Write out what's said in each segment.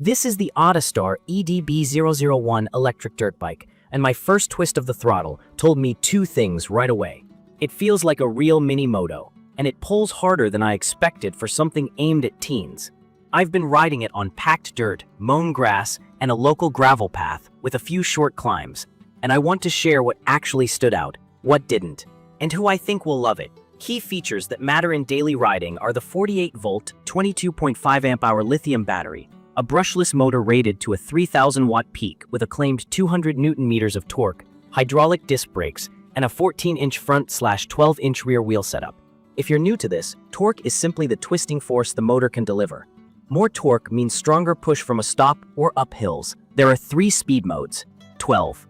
This is the ADISTAR EDB001 electric dirt bike, and my first twist of the throttle told me two things right away. It feels like a real mini moto, and it pulls harder than I expected for something aimed at teens. I've been riding it on packed dirt, mown grass, and a local gravel path with a few short climbs, and I want to share what actually stood out, what didn't, and who I think will love it. Key features that matter in daily riding are the 48-volt, 22.5 amp-hour lithium battery, a brushless motor rated to a 3,000-watt peak with a claimed 200 Newton-meters of torque, hydraulic disc brakes, and a 14-inch front/12-inch rear wheel setup. If you're new to this, torque is simply the twisting force the motor can deliver. More torque means stronger push from a stop or up hills. There are 3 speed modes: 12,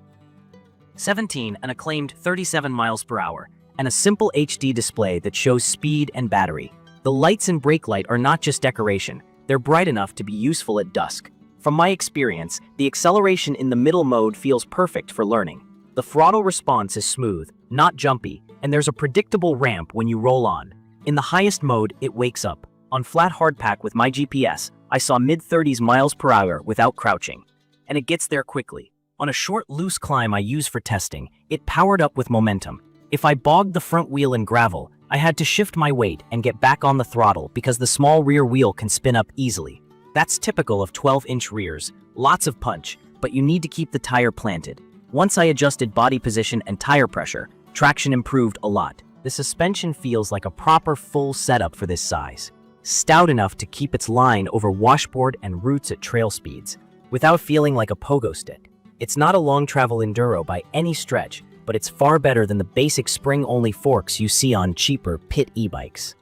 17, and a claimed 37 miles per hour, and a simple HD display that shows speed and battery. The lights and brake light are not just decoration. They're bright enough to be useful at dusk. From my experience, the acceleration in the middle mode feels perfect for learning. The throttle response is smooth, not jumpy, and there's a predictable ramp when you roll on. In the highest mode, it wakes up. On flat hardpack with my GPS, I saw mid-30s miles per hour without crouching. And it gets there quickly. On a short, loose climb I use for testing, it powered up with momentum. If I bogged the front wheel in gravel, I had to shift my weight and get back on the throttle because the small rear wheel can spin up easily. That's typical of 12-inch rears, lots of punch, but you need to keep the tire planted. Once I adjusted body position and tire pressure, traction improved a lot. The suspension feels like a proper full setup for this size. Stout enough to keep its line over washboard and roots at trail speeds, without feeling like a pogo stick. It's not a long travel enduro by any stretch, but it's far better than the basic spring-only forks you see on cheaper pit e-bikes.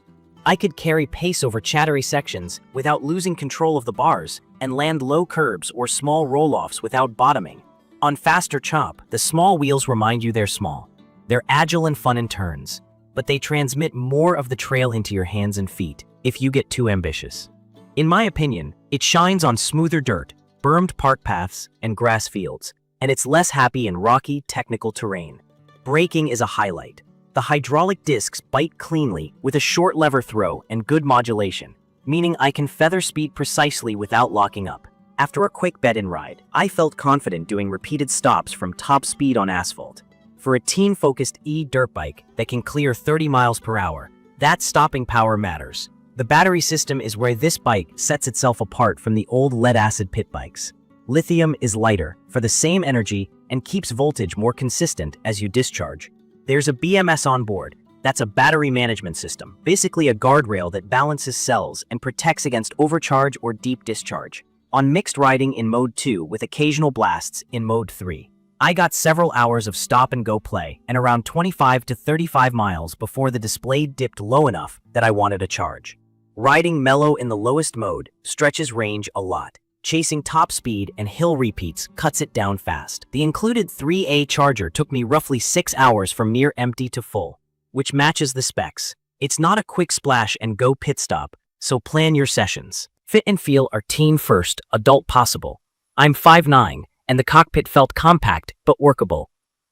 I could carry pace over chattery sections without losing control of the bars and land low curbs or small roll-offs without bottoming. On faster chop, the small wheels remind you they're small. They're agile and fun in turns, but they transmit more of the trail into your hands and feet if you get too ambitious. In my opinion, it shines on smoother dirt, bermed park paths, and grass fields, and it's less happy in rocky, technical terrain. Braking is a highlight. The hydraulic discs bite cleanly with a short lever throw and good modulation, meaning I can feather speed precisely without locking up. After a quick bed-in ride, I felt confident doing repeated stops from top speed on asphalt. For a teen-focused e-dirt bike that can clear 30 miles per hour, that stopping power matters. The battery system is where this bike sets itself apart from the old lead-acid pit bikes. Lithium is lighter, for the same energy, and keeps voltage more consistent as you discharge. There's a BMS on board. That's a battery management system, basically a guardrail that balances cells and protects against overcharge or deep discharge. On mixed riding in Mode 2 with occasional blasts in Mode 3, I got several hours of stop-and-go play and around 25 to 35 miles before the display dipped low enough that I wanted a charge. Riding mellow in the lowest mode stretches range a lot. Chasing top speed and hill repeats cuts it down fast. The included 3A charger took me roughly 6 hours from near empty to full, which matches the specs. It's not a quick splash and go pit stop, so plan your sessions. Fit and feel are teen first, adult possible. I'm 5'9", and the cockpit felt compact but workable.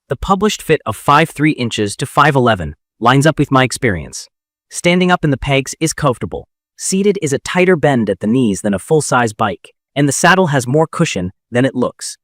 The published fit of 5'3" inches to 5'11" lines up with my experience. Standing up in the pegs is comfortable. Seated is a tighter bend at the knees than a full-size bike, and the saddle has more cushion than it looks.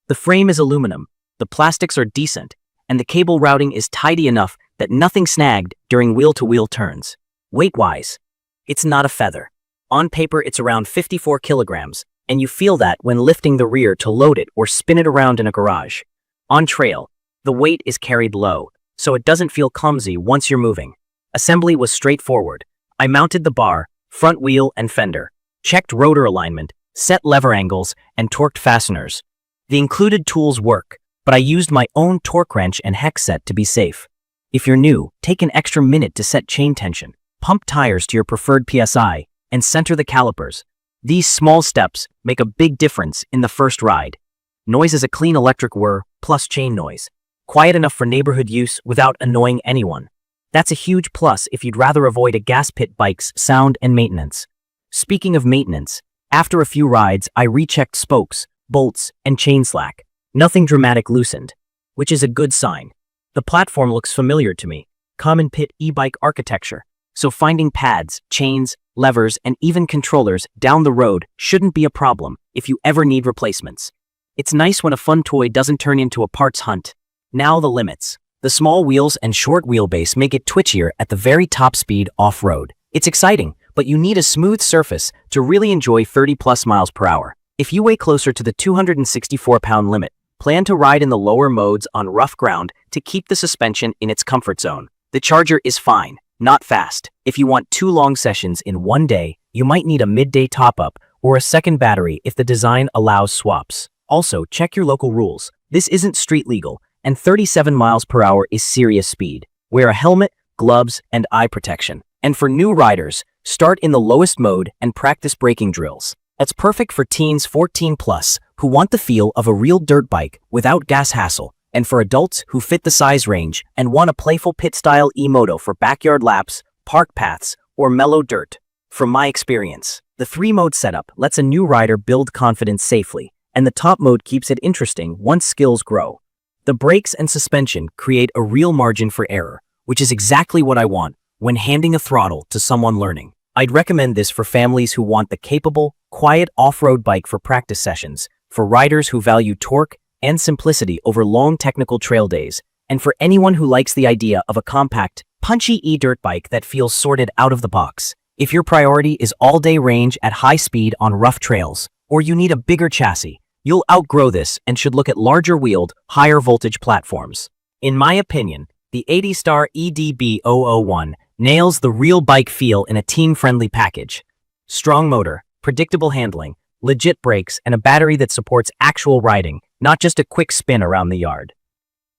The frame is aluminum, the plastics are decent, and the cable routing is tidy enough that nothing snagged during wheel-to-wheel turns. Weight-wise, it's not a feather. On paper, it's around 54 kilograms, and you feel that when lifting the rear to load it or spin it around in a garage. On trail, the weight is carried low, so it doesn't feel clumsy once you're moving. Assembly was straightforward. I mounted the bar, front wheel, and fender, checked rotor alignment, set lever angles, and torqued fasteners. The included tools work, but I used my own torque wrench and hex set to be safe. If you're new, take an extra minute to set chain tension, pump tires to your preferred PSI, and center the calipers. These small steps make a big difference in the first ride. Noise is a clean electric whir plus chain noise, quiet enough for neighborhood use without annoying anyone. That's a huge plus if you'd rather avoid a gas pit bike's sound and maintenance. Speaking of maintenance, after a few rides, I rechecked spokes, bolts, and chain slack. Nothing dramatic loosened, which is a good sign. The platform looks familiar to me. Common pit e-bike architecture. so finding pads, chains, levers, and even controllers down the road shouldn't be a problem if you ever need replacements. It's nice when a fun toy doesn't turn into a parts hunt. Now the limits. The small wheels and short wheelbase make it twitchier at the very top speed off-road. It's exciting, but you need a smooth surface to really enjoy 30+ miles per hour. If you weigh closer to the 264-pound limit, plan to ride in the lower modes on rough ground to keep the suspension in its comfort zone. The Charger is fine, not fast. If you want 2 long sessions in one day, you might need a midday top-up or a second battery if the design allows swaps. Also, check your local rules. This isn't street legal, and 37 miles per hour is serious speed. Wear a helmet, gloves, and eye protection. And for new riders, start in the lowest mode and practice braking drills. That's perfect for teens 14+ who want the feel of a real dirt bike without gas hassle, and for adults who fit the size range and want a playful pit-style e-moto for backyard laps, park paths, or mellow dirt. From my experience, the 3-mode setup lets a new rider build confidence safely, and the top mode keeps it interesting once skills grow. The brakes and suspension create a real margin for error, which is exactly what I want when handing a throttle to someone learning. I'd recommend this for families who want the capable, quiet off-road bike for practice sessions, for riders who value torque and simplicity over long technical trail days, and for anyone who likes the idea of a compact, punchy e-dirt bike that feels sorted out of the box. If your priority is all-day range at high speed on rough trails, or you need a bigger chassis, you'll outgrow this and should look at larger-wheeled, higher-voltage platforms. In my opinion, the ADISTAR EDB001 nails the real bike feel in a team-friendly package. Strong motor, predictable handling, legit brakes, and a battery that supports actual riding, not just a quick spin around the yard.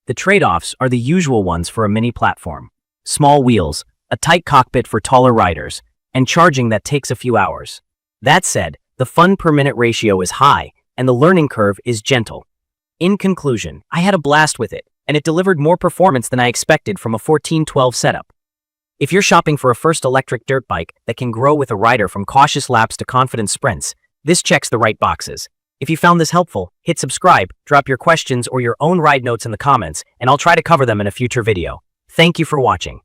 The trade-offs are the usual ones for a mini platform. Small wheels, a tight cockpit for taller riders, and charging that takes a few hours. That said, the fun-per-minute ratio is high, and the learning curve is gentle. In conclusion, I had a blast with it, and it delivered more performance than I expected from a 1412 setup. If you're shopping for a first electric dirt bike that can grow with a rider from cautious laps to confident sprints, this checks the right boxes. If you found this helpful, hit subscribe, drop your questions or your own ride notes in the comments, and I'll try to cover them in a future video. Thank you for watching.